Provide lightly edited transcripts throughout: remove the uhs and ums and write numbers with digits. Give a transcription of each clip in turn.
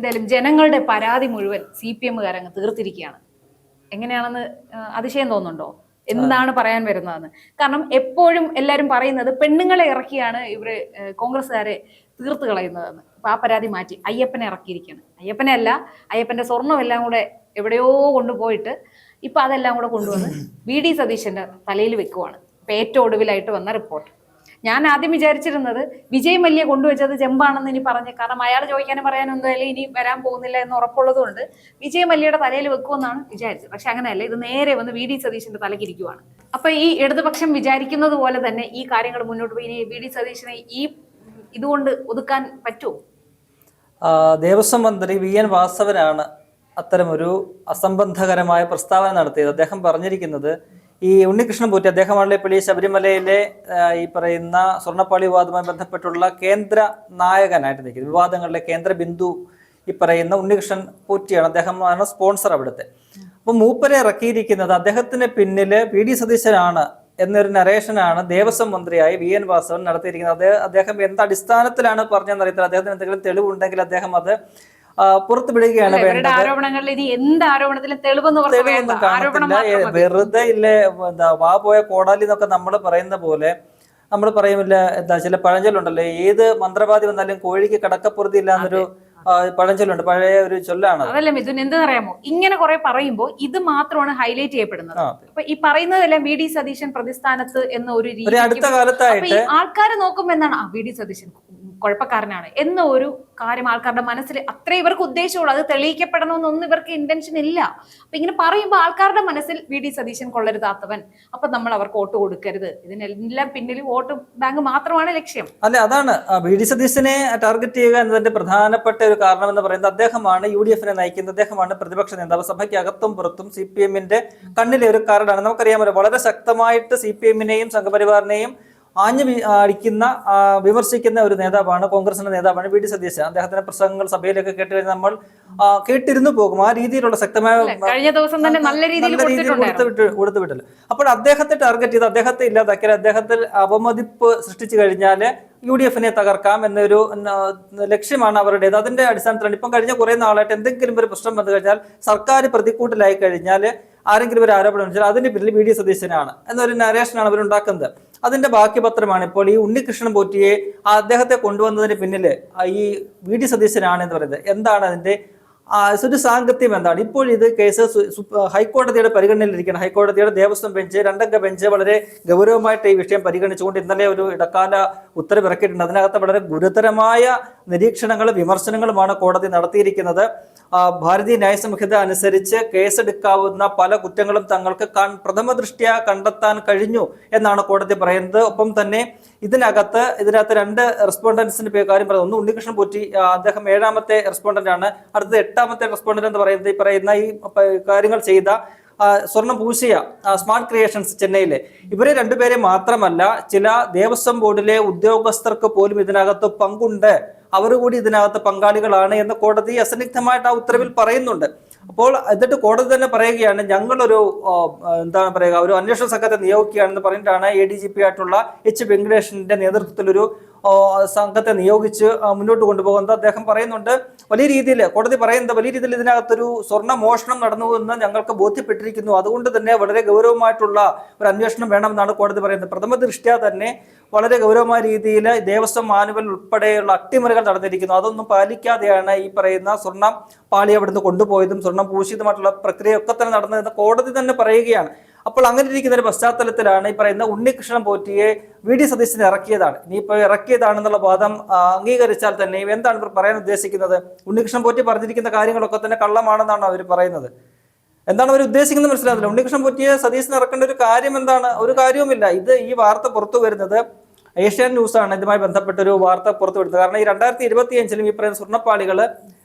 എന്തായാലും ജനങ്ങളുടെ പരാതി മുഴുവൻ CPM-കാരങ്ങ് തീർത്തിരിക്കുകയാണ്. എങ്ങനെയാണെന്ന് അതിശയം തോന്നുന്നുണ്ടോ? എന്താണ് പറയാൻ വരുന്നതെന്ന്? കാരണം എപ്പോഴും എല്ലാവരും പറയുന്നത് പെണ്ണുങ്ങളെ ഇറക്കിയാണ് ഇവര് കോൺഗ്രസ്സുകാരെ തീർത്ത് കളയുന്നതെന്ന്. അപ്പൊ ആ പരാതി മാറ്റി അയ്യപ്പനെ ഇറക്കിയിരിക്കുകയാണ്. അയ്യപ്പനെ അല്ല, അയ്യപ്പന്റെ സ്വർണം എല്ലാം കൂടെ എവിടെയോ കൊണ്ടുപോയിട്ട് ഇപ്പൊ അതെല്ലാം കൂടെ കൊണ്ടുവന്ന് VD സതീശന്റെ തലയിൽ വെക്കുവാണ്. ഇപ്പൊ ഏറ്റവും ഒടുവിലായിട്ട് വന്ന റിപ്പോർട്ട്. ഞാൻ ആദ്യം വിചാരിച്ചിരുന്നത് വിജയ് മല്യ കൊണ്ടുവച്ചത് ചെമ്പാണെന്ന് ഇനി പറഞ്ഞ്, കാരണം അയാൾ ചോദിക്കാനും പറയാനും എന്തായാലും ഇനി വരാൻ പോകുന്നില്ല എന്ന് ഉറപ്പുള്ളത് കൊണ്ട് വിജയ് മല്യയുടെ തലയിൽ വെക്കുമെന്നാണ് വിചാരിച്ചത്. പക്ഷെ അങ്ങനെയല്ല, ഇത് നേരെ വന്ന് VD സതീശന്റെ തലക്കിരിക്കുവാണ്. അപ്പൊ ഈ ഇടതുപക്ഷം വിചാരിക്കുന്നത് പോലെ തന്നെ ഈ കാര്യങ്ങൾ മുന്നോട്ട് പോയി ഇനി VD സതീശനെ ഈ ഇതുകൊണ്ട് ഒതുക്കാൻ പറ്റുമോ? ദേവസ്വം മന്ത്രി VN വാസവനാണ് അത്തരമൊരു അസംബന്ധകരമായ പ്രസ്താവന നടത്തിയത്. അദ്ദേഹം പറഞ്ഞിരിക്കുന്നത്, ഈ ഉണ്ണികൃഷ്ണൻ പോറ്റി അദ്ദേഹമാണല്ലോ ഇപ്പോൾ ഈ ശബരിമലയിലെ ഈ പറയുന്ന സ്വർണ്ണപ്പാളി വിവാദവുമായി ബന്ധപ്പെട്ടുള്ള കേന്ദ്ര നായകനായിട്ട് നിൽക്കുന്നത്, വിവാദങ്ങളിലെ കേന്ദ്ര ബിന്ദു ഈ പറയുന്ന ഉണ്ണികൃഷ്ണൻ പോറ്റിയാണ്. അദ്ദേഹമാണ് സ്പോൺസർ അവിടുത്തെ. അപ്പൊ മൂപ്പരെ ഇറക്കിയിരിക്കുന്നത് അദ്ദേഹത്തിന് പിന്നില് VD സതീശനാണ് എന്നൊരു നരേഷനാണ് ദേവസ്വം മന്ത്രിയായി VN വാസവൻ നടത്തിയിരിക്കുന്നത്. അദ്ദേഹം എന്ത് അടിസ്ഥാനത്തിലാണ് പറഞ്ഞതെന്ന് അറിയത്തില്ല. അദ്ദേഹത്തിന് എന്തെങ്കിലും തെളിവുണ്ടെങ്കിൽ അദ്ദേഹം അത് പുറത്തു വിടുകയാണ് വേണ്ടത്. വെറുതെ ഇല്ലേ വാ പോയ കോടാലി എന്നൊക്കെ നമ്മൾ പറയുന്ന പോലെ നമ്മൾ പറയുമില്ല, എന്താ ചില പഴഞ്ചൊല്ലുണ്ടല്ലോ, ഏത് മന്ത്രവാദി വന്നാലും കോഴിക്ക് കടക്കപ്പുറത്തി ഇല്ലാന്നൊരു പഴഞ്ചൊല്ലുണ്ട്, പഴയ ഒരു ചൊല്ലാണ്. അതല്ല മിഥുൻ, എന്താ പറയാമോ, ഇങ്ങനെ കുറെ പറയുമ്പോ ഇത് മാത്രമാണ് ഹൈലൈറ്റ് ചെയ്യപ്പെടുന്നത്. അപ്പൊ ഈ പറയുന്നതെല്ലാം VD സതീശൻ പ്രതിസ്ഥാനത്ത് എന്ന ഒരു രീതി അടുത്ത കാലത്തായിട്ട് ആൾക്കാർ നോക്കുമ്പോ എന്താണ്, VD സതീശൻ കുഴപ്പക്കാരനാണ് എന്ന ഒരു കാര്യം ആൾക്കാരുടെ മനസ്സിൽ അത്രേ ഇവർക്ക് ഉദ്ദേശമുള്ളൂ. അത് തെളിയിക്കപ്പെടണമെന്നൊന്നും ഇവർക്ക് ഇന്റൻഷൻ ഇല്ല. അപ്പൊ ഇങ്ങനെ പറയുമ്പോൾ ആൾക്കാരുടെ മനസ്സിൽ VD സതീശൻ കൊള്ളരുതാത്തവൻ, അപ്പൊ നമ്മൾ അവർക്ക് വോട്ട് കൊടുക്കരുത്, ഇതിനെല്ലാം പിന്നിൽ വോട്ട് ബാങ്ക് മാത്രമാണ് ലക്ഷ്യം. അല്ലെ, അതാണ് VD സതീശനെ ടാർഗറ്റ് ചെയ്യുക എന്നതിന്റെ പ്രധാനപ്പെട്ട ഒരു കാരണം എന്ന് പറയുന്നത് അദ്ദേഹമാണ് UDF-നെ നയിക്കുന്നത്, അദ്ദേഹമാണ് പ്രതിപക്ഷ നേതാവ്. സഭയ്ക്ക് അകത്തും പുറത്തും CPM-ന്റെ കണ്ണിലെ ഒരു കാർഡാണ്. നമുക്കറിയാമല്ലോ, വളരെ ശക്തമായിട്ട് CPM-നെയും സംഘപരിവാറിനെയും അടിക്കുന്ന വിമർശിക്കുന്ന ഒരു നേതാവാണ്, കോൺഗ്രസിന്റെ നേതാവാണ് VD സതീശൻ. അദ്ദേഹത്തിന്റെ പ്രസംഗങ്ങൾ സഭയിലൊക്കെ കേട്ട് കഴിഞ്ഞാൽ നമ്മൾ കേട്ടിരുന്നു പോകും. ആ രീതിയിലുള്ള ശക്തമായ നല്ല രീതിയിൽ കൊടുത്തുവിട്ടല്ലോ. അപ്പോൾ അദ്ദേഹത്തെ ടാർഗറ്റ് ചെയ്ത് അദ്ദേഹത്തെ ഇല്ലാതാക്കിയാൽ, അദ്ദേഹത്തിൽ അവമതിപ്പ് സൃഷ്ടിച്ചു കഴിഞ്ഞാൽ UDF-നെ തകർക്കാം എന്നൊരു ലക്ഷ്യമാണ് അവരുടേത്. അതിന്റെ അടിസ്ഥാനത്തിലാണ് ഇപ്പം കഴിഞ്ഞ കുറെ നാളായിട്ട് എന്തെങ്കിലും ഒരു പ്രശ്നം വന്നു കഴിഞ്ഞാൽ, സർക്കാർ പ്രതിക്കൂട്ടിലായി കഴിഞ്ഞാൽ, ആരെങ്കിലും ഒരു ആരോപണം വെച്ചാൽ അതിന്റെ പിന്നിൽ VD സതീശനാണ് എന്നൊരു നരേഷനാണ് അവരുണ്ടാക്കുന്നത്. അതിന്റെ ബാക്കി പത്രമാണ് ഇപ്പോൾ ഈ ഉണ്ണികൃഷ്ണൻ പോറ്റിയെ അദ്ദേഹത്തെ കൊണ്ടുവന്നതിന് പിന്നില് ഈ VD സതീശനാണ് എന്ന് പറയുന്നത്. എന്താണ് അതിന്റെ ഒരു സാങ്കത്യം എന്താണ്? ഇപ്പോൾ ഇത് കേസ് ഹൈക്കോടതിയുടെ പരിഗണനയിലിരിക്കണം. ഹൈക്കോടതിയുടെ ദേവസ്വം ബെഞ്ച്, രണ്ടംഗ ബെഞ്ച് വളരെ ഗൗരവമായിട്ട് ഈ വിഷയം പരിഗണിച്ചുകൊണ്ട് ഇന്നലെ ഒരു ഇടക്കാല ഉത്തരവ് ഇറക്കിയിട്ടുണ്ട്. അതിനകത്ത് വളരെ ഗുരുതരമായ നിരീക്ഷണങ്ങളും വിമർശനങ്ങളുമാണ് കോടതി നടത്തിയിരിക്കുന്നത്. ഭാരതീയ ന്യായ സംഹിത അനുസരിച്ച് കേസെടുക്കാവുന്ന പല കുറ്റങ്ങളും തങ്ങൾക്ക് പ്രഥമ ദൃഷ്ട്യാ കണ്ടെത്താൻ കഴിഞ്ഞു എന്നാണ് കോടതി പറയുന്നത്. ഒപ്പം തന്നെ ഇതിനകത്ത് രണ്ട് റെസ്പോണ്ടൻസിന്റെ കാര്യം പറയുന്നത്. ഒന്ന് ഉണ്ണികൃഷ്ണൻ പോറ്റി, അദ്ദേഹം 7ാമത്തെ റെസ്പോണ്ടന്റ് ആണ്. അടുത്തത് 8ാമത്തെ റെസ്പോണ്ടന്റ് എന്ന് പറയുന്നത് ഈ പറയുന്ന ഈ കാര്യങ്ങൾ ചെയ്ത സ്വർണം പൂശിയ സ്മാർട്ട് ക്രിയേഷൻസ് ചെന്നൈയിലെ ഇവരെ രണ്ടുപേരെ മാത്രമല്ല, ചില ദേവസ്വം ബോർഡിലെ ഉദ്യോഗസ്ഥർക്ക് പോലും ഇതിനകത്ത് പങ്കുണ്ട്, അവർ കൂടി ഇതിനകത്ത് പങ്കാളികളാണ് എന്ന് കോടതി അസന്നിഗ്ധമായിട്ട് ആ ഉത്തരവിൽ പറയുന്നുണ്ട്. അപ്പോൾ എന്നിട്ട് കോടതി തന്നെ പറയുകയാണ്, ഞങ്ങളൊരു എന്താണ് പറയുക, ഒരു അന്വേഷണ സംഘത്തെ നിയോഗിക്കുകയാണെന്ന് പറഞ്ഞിട്ടാണ് ADGP ആയിട്ടുള്ള H വെങ്കടേഷിന്റെ നേതൃത്വത്തിലൊരു സംഘത്തെ നിയോഗിച്ച് മുന്നോട്ട് കൊണ്ടുപോകുന്നത്. അദ്ദേഹം പറയുന്നുണ്ട്, വലിയ രീതിയിൽ കോടതി പറയുന്നത് വലിയ രീതിയിൽ ഇതിനകത്തൊരു സ്വർണ്ണ മോഷണം നടന്നു എന്ന് ഞങ്ങൾക്ക് ബോധ്യപ്പെട്ടിരിക്കുന്നു, അതുകൊണ്ട് തന്നെ വളരെ ഗൗരവമായിട്ടുള്ള ഒരു അന്വേഷണം വേണമെന്നാണ് കോടതി പറയുന്നത്. പ്രഥമ ദൃഷ്ട്യാ തന്നെ വളരെ ഗൗരവമായ രീതിയിൽ ദേവസ്വം മാനുവൽ ഉൾപ്പെടെയുള്ള അട്ടിമറികൾ നടന്നിരിക്കുന്നു. അതൊന്നും പാലിക്കാതെയാണ് ഈ പറയുന്ന സ്വർണം പാളി അവിടുന്ന് കൊണ്ടുപോയതും സ്വർണം പൂശിയതുമായിട്ടുള്ള പ്രക്രിയയൊക്കെ തന്നെ നടന്നതെന്ന് കോടതി തന്നെ പറയുകയാണ്. അപ്പോൾ അങ്ങനെ ഇരിക്കുന്ന ഒരു പശ്ചാത്തലത്തിലാണ് ഈ പറയുന്ന ഉണ്ണികൃഷ്ണൻ പോറ്റിയെ VD സതീശനെ ഇറക്കിയതാണ്. ഇനിയിപ്പോൾ ഇറക്കിയതാണെന്നുള്ള വാദം അംഗീകരിച്ചാൽ തന്നെ എന്താണ് ഇവർ പറയാൻ ഉദ്ദേശിക്കുന്നത്? ഉണ്ണികൃഷ്ണൻ പോറ്റി പറഞ്ഞിരിക്കുന്ന കാര്യങ്ങളൊക്കെ തന്നെ കള്ളമാണെന്നാണ് അവർ പറയുന്നത്. എന്താണ് അവർ ഉദ്ദേശിക്കുന്നത് മനസ്സിലാകുന്നില്ല. ഉണ്ണികൃഷ്ണൻ പോറ്റിയെ സതീശനെ ഇറക്കേണ്ട ഒരു കാര്യം എന്താണ്? ഒരു കാര്യവുമില്ല. ഈ വാർത്ത പുറത്തു വരുന്നത് ഏഷ്യാനെറ്റ് ന്യൂസാണ് ഇതുമായി ബന്ധപ്പെട്ടൊരു വാർത്ത പുറത്തുവിടുന്നത്. കാരണം ഈ 2025 ഈ പറയുന്ന സ്വർണ്ണപ്പാളികൾ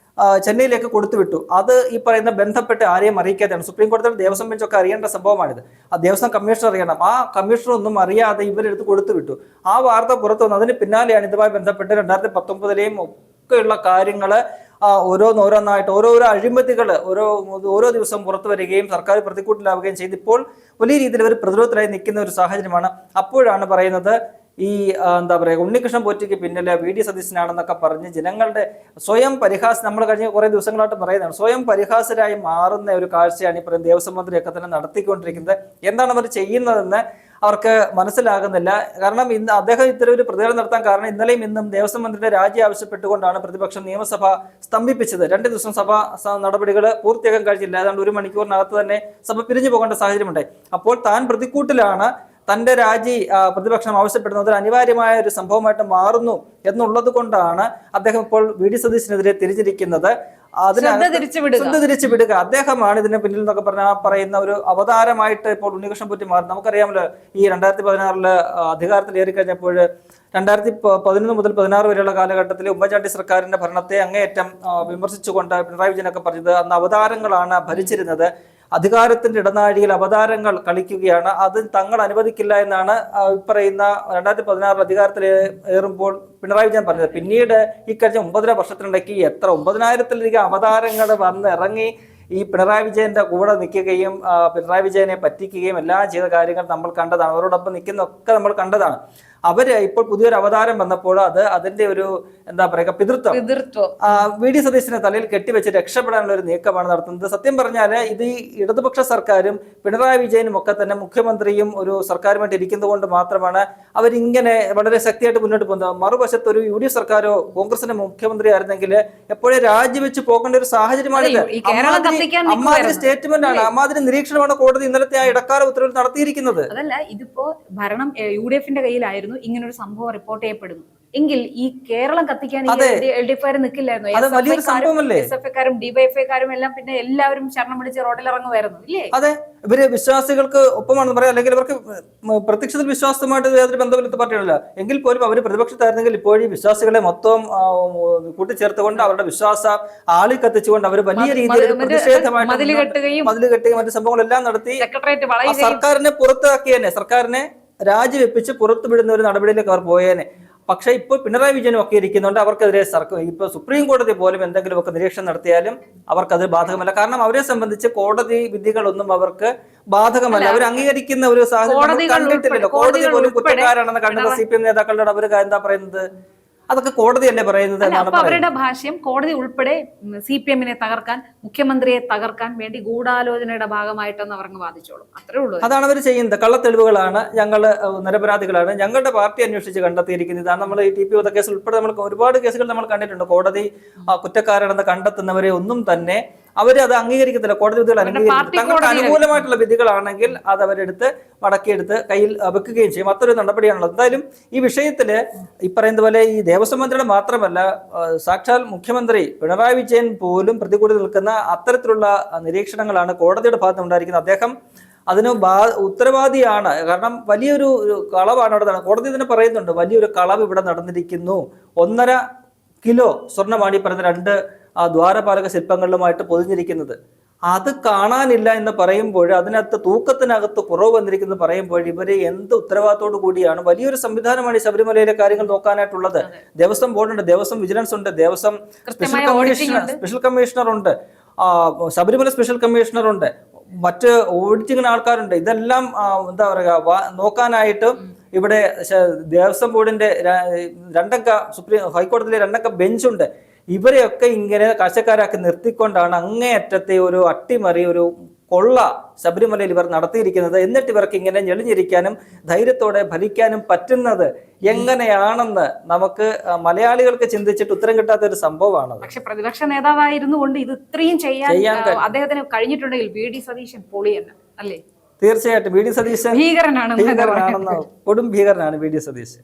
ചെന്നൈയിലേക്ക് കൊടുത്തുവിട്ടു. അത് ഈ പറയുന്ന ബന്ധപ്പെട്ട് ആരെയും അറിയിക്കാതെയാണ്. സുപ്രീം കോടതിയുടെ ദേവസ്വം ബെഞ്ചൊക്കെ അറിയേണ്ട സംഭവമാണിത്. ആ ദേവസ്വം കമ്മീഷണർ അറിയണം. ആ കമ്മീഷണർ ഒന്നും അറിയാതെ ഇവരെടുത്ത് കൊടുത്തുവിട്ടു. ആ വാർത്ത പുറത്തു വന്നു. അതിന് പിന്നാലെയാണ് ഇതുമായി ബന്ധപ്പെട്ട് 2019 ഒക്കെയുള്ള കാര്യങ്ങള് ഓരോന്നായിട്ട് ഓരോരോ അഴിമതികൾ ഓരോ ദിവസം പുറത്തു വരികയും സർക്കാർ പ്രതിക്കൂട്ടിലാവുകയും ചെയ്ത് ഇപ്പോൾ വലിയ രീതിയിൽ ഒരു പ്രതിരോധത്തിലായി നിൽക്കുന്ന ഒരു സാഹചര്യമാണ്. അപ്പോഴാണ് പറയുന്നത് ഈ എന്താ പറയുക ഉണ്ണികൃഷ്ണൻ പോറ്റിക്ക് പിന്നിലെ VD സതീശനാണെന്നൊക്കെ പറഞ്ഞ് ജനങ്ങളുടെ സ്വയം നമ്മൾ കഴിഞ്ഞ കുറെ ദിവസങ്ങളായിട്ട് പറയുന്നതാണ്, സ്വയം പരിഹാസരായി മാറുന്ന ഒരു കാഴ്ചയാണ് ഇപ്പോൾ ദേവസ്വം മന്ത്രിയൊക്കെ തന്നെ നടത്തിക്കൊണ്ടിരിക്കുന്നത്. എന്താണ് അവർ ചെയ്യുന്നതെന്ന് അവർക്ക് മനസ്സിലാകുന്നില്ല. കാരണം ഇന്ന് അദ്ദേഹം ഇത്തരം ഒരു പ്രതികരണം നടത്താൻ കാരണം ഇന്നലെയും ഇന്നും ദേവസ്വം മന്ത്രിയുടെ രാജി ആവശ്യപ്പെട്ടുകൊണ്ടാണ് പ്രതിപക്ഷം നിയമസഭ സ്തംഭിപ്പിച്ചത്. 2 ദിവസം സഭ നടപടികൾ പൂർത്തിയാക്കാൻ കഴിഞ്ഞില്ല. ഏതാണ്ട് 1 മണിക്കൂറിനകത്ത് തന്നെ സഭ പിരിഞ്ഞു പോകേണ്ട സാഹചര്യമുണ്ടായി. അപ്പോൾ താൻ പ്രതിക്കൂട്ടിലാണ്, തന്റെ രാജി പ്രതിപക്ഷം ആവശ്യപ്പെടുന്നത് അനിവാര്യമായ ഒരു സംഭവമായിട്ട് മാറുന്നു എന്നുള്ളത് കൊണ്ടാണ് അദ്ദേഹം ഇപ്പോൾ VD സതീശനെതിരെ തിരിഞ്ഞിരിക്കുന്നത്. ശ്രദ്ധ തിരിച്ചു വിടുക അദ്ദേഹമാണ് ഇതിന് പിന്നിൽ എന്നൊക്കെ പറയുന്ന ഒരു അവതാരമായിട്ട് ഇപ്പോൾ ഉണ്ണികൃഷ്ണൻ പോറ്റി മാറി. നമുക്കറിയാമല്ലോ, ഈ 2016 അധികാരത്തിലേറി കഴിഞ്ഞപ്പോൾ 2011 മുതൽ 16 വരെയുള്ള കാലഘട്ടത്തിൽ ഉമ്മൻചാണ്ടി സർക്കാരിന്റെ ഭരണത്തെ അങ്ങേയറ്റം വിമർശിച്ചുകൊണ്ട് പിണറായി വിജയനൊക്കെ പറഞ്ഞത് അന്ന് അവതാരങ്ങളാണ് ഭരിച്ചിരുന്നത്, അധികാരത്തിന്റെ ഇടനാഴിയിൽ അവതാരങ്ങൾ കളിക്കുകയാണ്, അത് തങ്ങൾ അനുവദിക്കില്ല എന്നാണ് പറയുന്ന 2016 അധികാരത്തിൽ ഏറുമ്പോൾ പിണറായി വിജയൻ പറഞ്ഞത്. പിന്നീട് ഈ കഴിഞ്ഞ 9.5 വർഷത്തിനിടയ്ക്ക് 9,000-ലധികം അവതാരങ്ങൾ വന്നിറങ്ങി ഈ പിണറായി വിജയന്റെ കൂടെ നിൽക്കുകയും പിണറായി വിജയനെ പറ്റിക്കുകയും എല്ലാം ചെയ്ത കാര്യങ്ങൾ നമ്മൾ കണ്ടതാണ്. അവരോടൊപ്പം നിൽക്കുന്നതൊക്കെ നമ്മൾ കണ്ടതാണ്. അവര് ഇപ്പോൾ പുതിയൊരു അവതാരം വന്നപ്പോൾ അതിന്റെ ഒരു എന്താ പറയുക പിതൃത്വം VD സതീശനെ തലയിൽ കെട്ടിവെച്ച് രക്ഷപ്പെടാനുള്ള ഒരു നീക്കമാണ് നടത്തുന്നത്. സത്യം പറഞ്ഞാൽ ഇത് ഈ ഇടതുപക്ഷ സർക്കാരും പിണറായി വിജയനും ഒക്കെ തന്നെ മുഖ്യമന്ത്രിയും ഒരു സർക്കാരുമായിട്ട് ഇരിക്കുന്നത് കൊണ്ട് മാത്രമാണ് അവരിങ്ങനെ വളരെ ശക്തിയായിട്ട് മുന്നോട്ട് പോകുന്നത്. മറുവശത്ത് ഒരു UDF സർക്കാരോ കോൺഗ്രസിന്റെ മുഖ്യമന്ത്രി ആയിരുന്നെങ്കിൽ എപ്പോഴും രാജിവെച്ച് പോകേണ്ട ഒരു സാഹചര്യമാണിത്. അമ്മാതിരി സ്റ്റേറ്റ്മെന്റ് ആണ്, അമ്മാതിരി നിരീക്ഷണമാണ് കോടതി ഇന്നലത്തെ ആ ഇടക്കാല ഉത്തരവിൽ നടത്തിയിരിക്കുന്നത്. അതല്ല, ഇതിപ്പോ ഭരണം UDF-ന്റെ കയ്യിലായിരുന്നു, ഇങ്ങനൊരു സംഭവം റിപ്പോർട്ട് ചെയ്യപ്പെടുന്നു എങ്കിൽ ഈ കേരളം കത്തിക്കാൻ LDF നിൽക്കില്ലായിരുന്നു. SFIക്കാരും DYFIക്കാരും എല്ലാം പിന്നെ എല്ലാവരും ശരണം പിടിച്ച് റോഡിലിറങ്ങുമായിരുന്നു ഇല്ലേ? അതെ, ഇവര് വിശ്വാസികൾക്ക് ഒപ്പമാണെന്ന് പറയാം, അല്ലെങ്കിൽ ഇവർക്ക് പ്രത്യക്ഷത്തിൽ വിശ്വാസമായിട്ട് യാതൊരു ബന്ധമില്ലാത്ത പാർട്ടികളല്ല. എങ്കിൽ പോലും അവർ പ്രതിപക്ഷത്തായിരുന്നെങ്കിൽ ഇപ്പോഴും വിശ്വാസികളെ മൊത്തം കൂട്ടിച്ചേർത്തുകൊണ്ട് അവരുടെ വിശ്വാസം ആളി കത്തിച്ചുകൊണ്ട് അവർ വലിയ രീതിയിൽ പ്രതിഷേധമായിട്ട് മതിൽ കെട്ടുകയും മറ്റു സംഭവങ്ങളെല്ലാം നടത്തി സർക്കാരിനെ പുറത്താക്കിയേനെ, സർക്കാരിനെ രാജിവെപ്പിച്ച് പുറത്തുവിടുന്ന ഒരു നടപടിയിലേക്ക് അവർ പോയേനെ. പക്ഷെ ഇപ്പോൾ പിണറായി വിജയനും ഒക്കെ ഇരിക്കുന്നുണ്ട്, അവർക്കെതിരെ ഇപ്പൊ സുപ്രീം കോടതി പോലും എന്തെങ്കിലുമൊക്കെ നിരീക്ഷണം നടത്തിയാലും അവർക്കത് ബാധകമല്ല. കാരണം അവരെ സംബന്ധിച്ച് കോടതി വിധികളൊന്നും അവർക്ക് ബാധകമല്ല. അവർ അംഗീകരിക്കുന്ന ഒരു സാഹചര്യം കണ്ടിട്ടില്ലല്ലോ. കോടതി പോലും കുറ്റക്കാരാണെന്ന് കണ്ടത് CPM നേതാക്കളുടെ അവർ എന്താ പറയുന്നത്, അതൊക്കെ കോടതിയല്ലേ പറയുന്നത് എന്നാണ് അവരുടെ ഭാഷ്യം. കോടതി ഉൾപ്പെടെ CPM-നെ തകർക്കാൻ, മുഖ്യമന്ത്രിയെ തകർക്കാൻ വേണ്ടി ഗൂഢാലോചനയുടെ ഭാഗമായിട്ടെന്ന് അവർക്ക് വാദിച്ചോളും. അത്രേ ഉള്ളൂ. അതാണ് അവർ ചെയ്യുന്നത്. കള്ളത്തെളിവുകളാണ്, ഞങ്ങൾ നിരപരാധികളാണ്, ഞങ്ങളുടെ പാർട്ടി അന്വേഷിച്ച് കണ്ടെത്തിയിരിക്കുന്നത്. ഇതാണ് നമ്മൾ ഈ TP വധക്കേസിൽ ഉൾപ്പെടെ നമ്മൾ ഒരുപാട് കേസുകൾ നമ്മൾ കണ്ടിട്ടുണ്ട്. കോടതി കുറ്റക്കാരാണെന്ന് കണ്ടെത്തുന്നവരെ ഒന്നും തന്നെ അവരത് അംഗീകരിക്കത്തില്ല, കോടതി വിധികൾ അംഗീകരിക്കത്തില്ല. തങ്ങൾക്ക് അനുകൂലമായിട്ടുള്ള വിധികളാണെങ്കിൽ അത് അവരെടുത്ത് മടക്കിയെടുത്ത് കയ്യിൽ വെക്കുകയും ചെയ്യും. അത്രയൊരു നടപടിയാണുള്ളത്. എന്തായാലും ഈ വിഷയത്തില് ഈ പറയുന്ന പോലെ ഈ ദേവസ്വം മന്ത്രിയുടെ മാത്രമല്ല, സാക്ഷാൽ മുഖ്യമന്ത്രി പിണറായി വിജയൻ പോലും പ്രതികൂടി നിൽക്കുന്ന അത്തരത്തിലുള്ള നിരീക്ഷണങ്ങളാണ് കോടതിയുടെ ഭാഗത്ത് ഉണ്ടായിരിക്കുന്നത്. അദ്ദേഹം അതിന് ഉത്തരവാദിയാണ്. കാരണം വലിയൊരു കളവാണ് അവിടെ. കോടതി തന്നെ പറയുന്നുണ്ട്, വലിയൊരു കളവ് ഇവിടെ നടന്നിരിക്കുന്നു. 1.5 കിലോ സ്വർണ്ണമാണ് ഈ പറയുന്ന 2 ദ്വാരപാലക ശില്പങ്ങളിലുമായിട്ട് പൊതിഞ്ഞിരിക്കുന്നത്. അത് കാണാനില്ല എന്ന് പറയുമ്പോൾ, അതിനകത്ത് തൂക്കത്തിനകത്ത് കുറവ് വന്നിരിക്കുന്നത് പറയുമ്പോൾ ഇവര് എന്ത് ഉത്തരവാദിത്തോടു കൂടിയാണ്? വലിയൊരു സംവിധാനമാണ് ഈ ശബരിമലയിലെ കാര്യങ്ങൾ നോക്കാനായിട്ടുള്ളത്. ദേവസ്വം ബോർഡുണ്ട്, ദേവസ്വം വിജിലൻസ് ഉണ്ട്, ദേവസ്വം സ്പെഷ്യൽ കമ്മീഷണർ ഉണ്ട്, ശബരിമല സ്പെഷ്യൽ കമ്മീഷണർ ഉണ്ട്, മറ്റ് ഓഡിറ്റിങ്ങിന് ആൾക്കാരുണ്ട്. ഇതെല്ലാം എന്താ പറയുക നോക്കാനായിട്ട് ഇവിടെ ദേവസ്വം ബോർഡിന്റെ 2 ഹൈക്കോടതിയിലെ 2 ബെഞ്ചുണ്ട്. ഇവരെയൊക്കെ ഇങ്ങനെ കാഴ്ചക്കാരാക്കി നിർത്തിക്കൊണ്ടാണ് അങ്ങേയറ്റത്തെ ഒരു അട്ടിമറി, ഒരു കൊള്ള ശബരിമലയിൽ ഇവർ നടത്തിയിരിക്കുന്നത്. എന്നിട്ട് ഇവർക്ക് ഇങ്ങനെ ഞെളിഞ്ഞിരിക്കാനും ധൈര്യത്തോടെ ഭരിക്കാനും പറ്റുന്നത് എങ്ങനെയാണെന്ന് നമുക്ക് മലയാളികൾക്ക് ചിന്തിച്ചിട്ട് ഉത്തരം കിട്ടാത്ത ഒരു സംഭവമാണ്. പക്ഷെ പ്രതിപക്ഷ നേതാവായിരുന്നു കൊണ്ട് ഇത് ഇത്രയും ചെയ്യാൻ അദ്ദേഹത്തിന് കഴിഞ്ഞിട്ടുണ്ടെങ്കിൽ VD സതീശൻ പൊളിയെന്ന് അല്ലേ? തീർച്ചയായിട്ടും VD സതീശൻ ഭീകരനാണെന്ന് കൊടും ഭീകരനാണ് VD സതീശൻ.